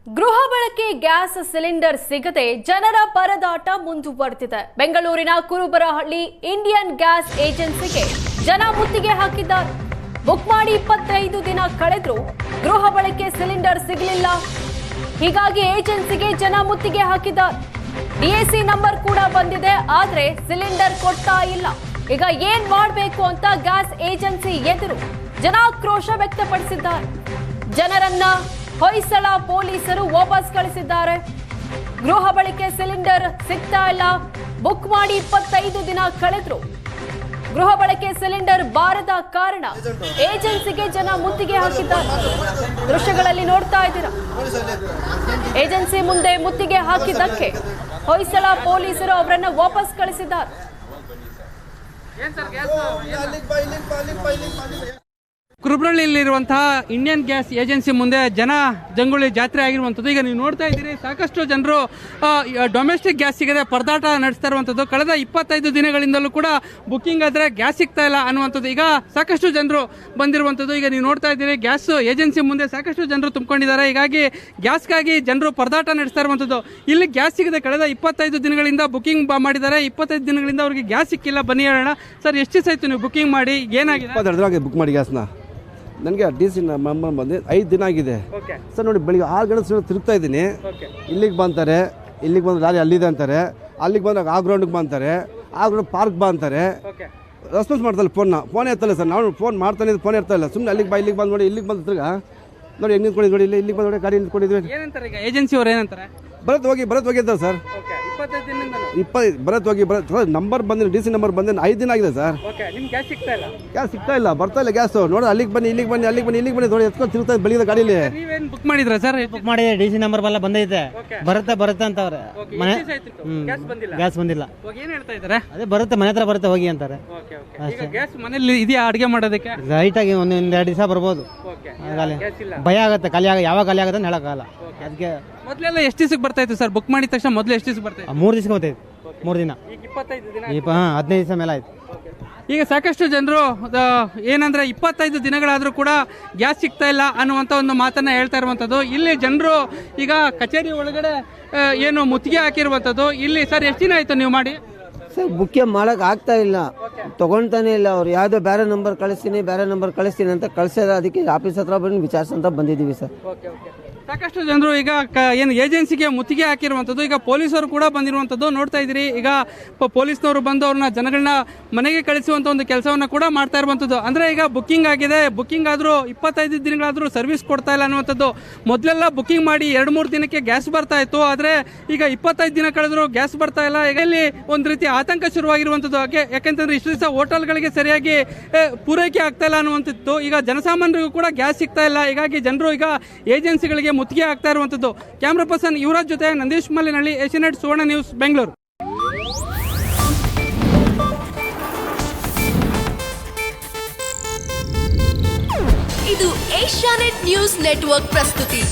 ಗೃಹ ಬಳಕೆ gas cylinder ಸಿಗದೆ ಜನರ ಪರದಾಟ ಮುಂದುವರೆದಿದೆ. ಬೆಂಗಳೂರಿನ ಕುರುಬರಹಳ್ಳಿ ಇಂಡಿಯನ್ ಗ್ಯಾಸ್ ಏಜೆನ್ಸಿಗೆ ಜನ ಮುತ್ತಿಗೆ ಹಾಕಿದ್ದಾರೆ. ಬುಕ್ ಮಾಡಿ 25 ದಿನ ಕಳೆದರೂ ಗೃಹ ಬಳಕೆ ಸಿಲಿಂಡರ್ ಸಿಗಲಿಲ್ಲ. ಹೀಗಾಗಿ ಏಜೆನ್ಸಿಗೆ ಜನ ಮುತ್ತಿಗೆ ಹಾಕಿದ್ದಾರೆ. ಡಿಎಸಿ ನಂಬರ್ ಕೂಡ ಬಂದಿದೆ, ಆದ್ರೆ ಸಿಲಿಂಡರ್ ಕೊಡ್ತಾ ಇಲ್ಲ. ಈಗ ಏನ್ ಮಾಡಬೇಕು ಅಂತ ಗ್ಯಾಸ್ ಏಜೆನ್ಸಿ ಎದುರು ಜನಾಕ್ರೋಶ ವ್ಯಕ್ತಪಡಿಸಿದ್ದಾರೆ. ಜನರನ್ನ ಹೊಯ್ಸಳ ಪೊಲೀಸರು ವಾಪಸ್ ಕಳಿಸಿದ್ದಾರೆ. ಗೃಹ ಬಳಕೆ ಸಿಲಿಂಡರ್ ಸಿಗ್ತಾ ಇಲ್ಲ. ಬುಕ್ ಮಾಡಿ 25 ದಿನ ಕಳೆದ್ರು ಗೃಹ ಬಳಕೆ ಸಿಲಿಂಡರ್ ಬಾರದ ಕಾರಣ ಏಜೆನ್ಸಿಗೆ ಜನ ಮುತ್ತಿಗೆ ಹಾಕಿದ್ದಾರೆ. ದೃಶ್ಯಗಳಲ್ಲಿ ನೋಡ್ತಾ ಇದ್ದೀರಾ. ಏಜೆನ್ಸಿ ಮುಂದೆ ಮುತ್ತಿಗೆ ಹಾಕಿದ್ದಕ್ಕೆ ಹೊಯ್ಸಳ ಪೊಲೀಸರು ಅವರನ್ನ ವಾಪಸ್ ಕಳಿಸಿದ್ದಾರೆ. ಕುರುಬರಹಳ್ಳಿಯಲ್ಲಿರುವಂತಹ ಇಂಡಿಯನ್ ಗ್ಯಾಸ್ ಏಜೆನ್ಸಿ ಮುಂದೆ ಜನ ಜಂಗುಳಿ ಜಾತ್ರೆ ಆಗಿರುವಂಥದ್ದು. ಈಗ ನೀವು ನೋಡ್ತಾ ಇದ್ದೀರಿ, ಸಾಕಷ್ಟು ಜನರು ಡೊಮೆಸ್ಟಿಕ್ ಗ್ಯಾಸ್ ಸಿಗದೆ ಪರದಾಟ ನಡೆಸ್ತಾ ಇರುವಂಥದ್ದು. ಕಳೆದ 25 ದಿನಗಳಿಂದಲೂ ಕೂಡ ಬುಕ್ಕಿಂಗ್ ಆದರೆ ಗ್ಯಾಸ್ ಸಿಗ್ತಾ ಇಲ್ಲ ಅನ್ನುವಂಥದ್ದು. ಈಗ ಸಾಕಷ್ಟು ಜನರು ಬಂದಿರುವಂಥದ್ದು. ಈಗ ನೀವು ನೋಡ್ತಾ ಇದ್ದೀರಿ, ಗ್ಯಾಸ್ ಏಜೆನ್ಸಿ ಮುಂದೆ ಸಾಕಷ್ಟು ಜನರು ತುಂಬಿಕೊಂಡಿದ್ದಾರೆ. ಹೀಗಾಗಿ ಗ್ಯಾಸ್ಗಾಗಿ ಜನರು ಪರದಾಟ ನಡೆಸ್ತಾ ಇರುವಂಥದ್ದು. ಇಲ್ಲಿ ಗ್ಯಾಸ್ ಸಿಗದೆ ಕಳೆದ 25 ದಿನಗಳಿಂದ ಬುಕ್ಕಿಂಗ್ ಮಾಡಿದ್ದಾರೆ. 25 ದಿನಗಳಿಂದ ಅವರಿಗೆ ಗ್ಯಾಸ್ ಸಿಕ್ಕಿಲ್ಲ. ಬನ್ನಿ ಹೇಳೋಣ. ಸರ್, ಎಷ್ಟು ದಿವಸ ಆಯ್ತು ನೀವು ಬುಕ್ಕಿಂಗ್ ಮಾಡಿ? ಏನಾಗಿದೆ? ಬುಕ್ ಮಾಡಿ ಗ್ಯಾಸ್ನ ನನಗೆ ಡಿಸಿ ನಂಬರ್ ಬಂದು 5 ದಿನ ಆಗಿದೆ ಸರ್. ನೋಡಿ, ಬೆಳಿಗ್ಗೆ 6 ಗಂಟೆ ತಿರುಗ್ತಾ ಇದ್ದೀನಿ. ಇಲ್ಲಿಗೆ ಬಂತಾರೆ, ಇಲ್ಲಿಗೆ ಬಂದು ಲಾರಿ ಅಲ್ಲಿದೆ ಅಂತಾರೆ. ಅಲ್ಲಿಗೆ ಬಂದಾಗ ಆ ಗ್ರೌಂಡ್ಗೆ ಬಂತಾರೆ, ಆ ಗ್ರೌಂಡ್ ಪಾರ್ಕ್ ಬಾ ಅಂತಾರೆ. ರೆಸ್ಪಾನ್ಸ್ ಮಾಡ್ತಾಯಿಲ್ಲ, ಫೋನ್ ಎತ್ತಲ್ಲ ಸರ್. ನಾವು ಫೋನ್ ಮಾಡ್ತಾನೆ, ಫೋನ್ ಇರ್ತಾ ಇಲ್ಲ. ಸುಮ್ಮನೆ ಅಲ್ಲಿಗೆ ಬಾ, ಇಲ್ಲಿಗೆ ಬಂದು ನೋಡಿ, ಇಲ್ಲಿಗೆ ಬಂದು ತಿರ್ಗ ನೋಡಿ ಹೆಂಗೆ ನಿಂತ್ಕೊಂಡಿದ್ದು ನೋಡಿ. ಇಲ್ಲಿಗೆ ಬಂದು ನೋಡಿ, ಗಾಡಿ ನಿಂತ್ಕೊಂಡಿದ್ವಿ. ಏನಂತಾರೆ ಈಗ ಏಜೆನ್ಸಿ ಅವ್ರು? ಏನಂತಾರೆ? ಬರತ್ ಹೋಗಿ ಅಂತ ಸರ್. 20 ಹೋಗಿ ನಂಬರ್ ಬಂದಿಲ್ಲ, ಡಿಸಿ ನಂಬರ್ ಬಂದಿಲ್ಲ. 5 ದಿನ ಆಗಿದೆ ಸರ್. ಗ್ಯಾಸ್ ಸಿಗ್ತಾ ಇಲ್ಲ, ಬರ್ತಾ ಇಲ್ಲ ಗ್ಯಾಸ್. ನೋಡಿ, ಅಲ್ಲಿಗೆ ಬನ್ನಿ, ಇಲ್ಲಿಗೆ ಬನ್ನಿ, ಅಲ್ಲಿಗೆ ಬನ್ನಿ, ಇಲ್ಲಿಗೆ ಬನ್ನಿ. ನೋಡಿ, ಎತ್ಕೊಂಡು ತಿರುಗ್ತಾ ಬೆಳಿಗ್ಗೆ ಗಾಡಿಲಿ. ಬುಕ್ ಮಾಡಿದ್ರ ಸರ್? ಬುಕ್ ಮಾಡಿದೆ, ಡಿಸಿ ನಂಬರ್ ಎಲ್ಲ ಬಂದೈತೆ. ಬರುತ್ತೆ ಅಂತವ್ರೆ. ಮನೆ ಗ್ಯಾಸ್ ಬಂದಿಲ್ಲ. ಏನ್ ಹೇಳ್ತಾ ಇದಾರೆ? ಅದೇ ಬರುತ್ತೆ, ಮನೆ ಹತ್ರ ಬರುತ್ತೆ, ಹೋಗಿ ಅಂತಾರೆ. ಗ್ಯಾಸ್ ಮನೇಲಿ ಇದೆಯಾ ಅಡಿಗೆ ಮಾಡೋದಕ್ಕೆ? ಲೈಟ್ ಆಗಿ 1-2 ದಿವಸ ಬರ್ಬೋದು. ಭಯ ಆಗತ್ತೆ, ಯಾವಾಗ ಖಾಲಿ ಆಗುತ್ತೆ ಅಂತ ಹೇಳಕ್ಕಾಗಲ್ಲ. ಅದಕ್ಕೆ ಮೊದಲೆಲ್ಲ ಎಷ್ಟು ದಿವಸಕ್ಕೆ ಬರ್ತಾ ಇತ್ತು ಸರ್? ಬುಕ್ ಮಾಡಿದ ತಕ್ಷಣ ಮೊದಲು ಎಷ್ಟು ದಿವಸ ಬರ್ತಾ ಇತ್ತು? 3 ದಿವಸಕ್ಕೆ ಬರ್ತೈತೆ. 3 ದಿನ. 15 ದಿವಸ ಮೇಲೆ ಆಯ್ತು. ಈಗ ಸಾಕಷ್ಟು ಜನರು ಏನಂದ್ರೆ 25 ದಿನಗಳಾದ್ರೂ ಕೂಡ ಗ್ಯಾಸ್ ಸಿಗ್ತಾ ಇಲ್ಲ ಅನ್ನುವಂಥ ಒಂದು ಮಾತನ್ನ ಹೇಳ್ತಾ ಇರುವಂಥದ್ದು. ಇಲ್ಲಿ ಜನರು ಈಗ ಕಚೇರಿ ಒಳಗಡೆ ಏನು ಮುತ್ತಿಗೆ ಹಾಕಿರುವಂಥದ್ದು. ಇಲ್ಲಿ ಸರ್, ಎಷ್ಟು ದಿನ ಆಯ್ತು ನೀವು ಮಾಡಿ? ಸರ್, ಬುಕ್ಕೆ ಮಾಡಕ್ಕೆ ಆಗ್ತಾ ಇಲ್ಲ, ತಗೊಳ್ತಾನೆ ಇಲ್ಲ. ಅವ್ರು ಯಾವುದೋ ಬೇರೆ ನಂಬರ್ ಕಳಿಸ್ತೀನಿ ಅಂತ ಕಳಿಸಿದ. ಅದಕ್ಕೆ ಆಫೀಸ್ ಹತ್ರ ಬಂದು ವಿಚಾರಿಸಂತ ಬಂದಿದ್ದೀವಿ ಸರ್. ಸಾಕಷ್ಟು ಜನರು ಈಗ ಏನು ಏಜೆನ್ಸಿಗೆ ಮುತ್ತಿಗೆ ಹಾಕಿರುವಂಥದ್ದು. ಈಗ ಪೊಲೀಸರು ಕೂಡ ಬಂದಿರುವಂಥದ್ದು ನೋಡ್ತಾ ಇದ್ದೀರಿ. ಈಗ ಪೊಲೀಸ್ನವರು ಬಂದು ಅವ್ರನ್ನ ಜನಗಳನ್ನ ಮನೆಗೆ ಕಳಿಸುವಂಥ ಒಂದು ಕೆಲಸವನ್ನ ಕೂಡ ಮಾಡ್ತಾ ಇರುವಂಥದ್ದು. ಅಂದ್ರೆ ಈಗ ಬುಕ್ಕಿಂಗ್ ಆಗಿದೆ, ಬುಕ್ಕಿಂಗ್ ಆದ್ರೂ 25 ದಿನಗಳಾದ್ರೂ ಸರ್ವಿಸ್ ಕೊಡ್ತಾ ಇಲ್ಲ ಅನ್ನುವಂಥದ್ದು. ಮೊದಲೆಲ್ಲ ಬುಕ್ಕಿಂಗ್ ಮಾಡಿ 2-3 ದಿನಕ್ಕೆ ಗ್ಯಾಸ್ ಬರ್ತಾ ಇತ್ತು, ಆದ್ರೆ ಈಗ 25 ದಿನ ಕಳೆದ್ರು ಗ್ಯಾಸ್ ಬರ್ತಾ ಇಲ್ಲ. ಈಗ ಇಲ್ಲಿ ಒಂದು ರೀತಿ ಆತಂಕ ಶುರುವಾಗಿರುವಂಥದ್ದು. ಯಾಕೆಂತಂದ್ರೆ ಇಷ್ಟು ದಿವಸ ಹೋಟೆಲ್ಗಳಿಗೆ ಸರಿಯಾಗಿ ಪೂರೈಕೆ ಆಗ್ತಾ ಇಲ್ಲ ಅನ್ನುವಂಥದ್ದು. ಈಗ ಜನಸಾಮಾನ್ಯರಿಗೂ ಕೂಡ ಗ್ಯಾಸ್ ಸಿಗ್ತಾ ಇಲ್ಲ. ಹೀಗಾಗಿ ಜನರು ಈಗ ಏಜೆನ್ಸಿಗಳಿಗೆ ಮುತ್ತಿಗೆ ಆಗ್ತಾ ಇರುವಂಥದ್ದು. ಕ್ಯಾಮ್ರಾ ಪರ್ಸನ್ ಯುವರಾಜ್ ಜೊತೆ ನಂದೀಶ್ ಮಲ್ಲಿನಹಳ್ಳಿ, ಏಷ್ಯಾನೆಟ್ ಸುವರ್ಣ ನ್ಯೂಸ್, ಬೆಂಗಳೂರು. ಇದು ಏಷ್ಯಾನೆಟ್ ನ್ಯೂಸ್ ನೆಟ್ವರ್ಕ್ ಪ್ರಸ್ತುತಿ.